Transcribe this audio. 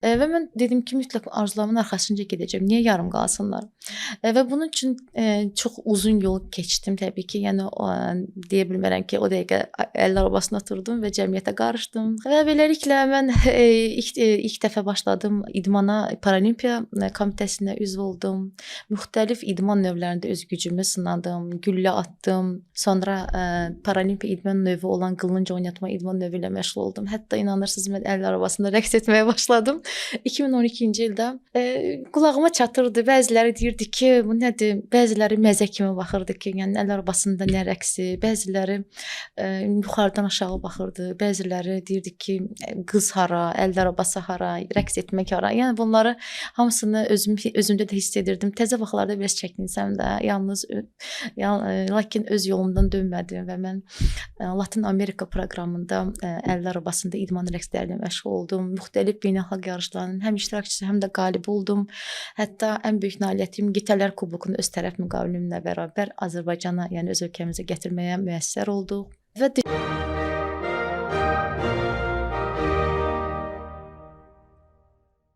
Və mən dedim ki, mütləq arzularımın arxasınca gedəcəm. Niyə yarım qalsınlar? Və bunun üçün, çox uzun yol keçdim təbii ki. Yəni deyə bilmərəm ki, o dəqiqə əllər arabasına oturdum və cəmiyyətə qarışdım və beləliklə mən ilk dəfə başladım idmana, Paralimpiya komitəsinə üzv oldum. Müxtəlif idman növlərində öz gücümü sınadım, güllə atdım. Sonra Paralimpiya idman növü olan qılınc oynatma idman növü ilə məşğul oldum. Hətta inanırsınız mən əllər arabasında rəqs etməyə başladım. 2012-ci ildə qulağıma çatırdı. Bəziləri deyirdi ki, bu nədir? Bəziləri məzə kimi baxırdı ki, yəni əl arabasında nə rəqsi? Bəziləri yuxarıdan aşağı baxırdı. Bəziləri deyirdi ki, qız hara, əl arabası hara, rəqs etmək hara? Yəni bunları hamısını özümdə də hiss edirdim. Təzə vaxtlarda biraz çəkinsəm də, lakin öz yolumdan dönmədim və mən Latin Amerika proqramında əl arabasında idman rəqslərlə məşğul oldum. Müxtəlif beynəlxalq yarışların həm iştirakçısı, həm də qalibi oldum. Hətta ən böyük nailiyyətim Qitələr Kubokunu öz tərəf müqavilimlə bərabər Azərbaycana, yəni öz ölkəmizə gətirməyə müyəssər olduq. Və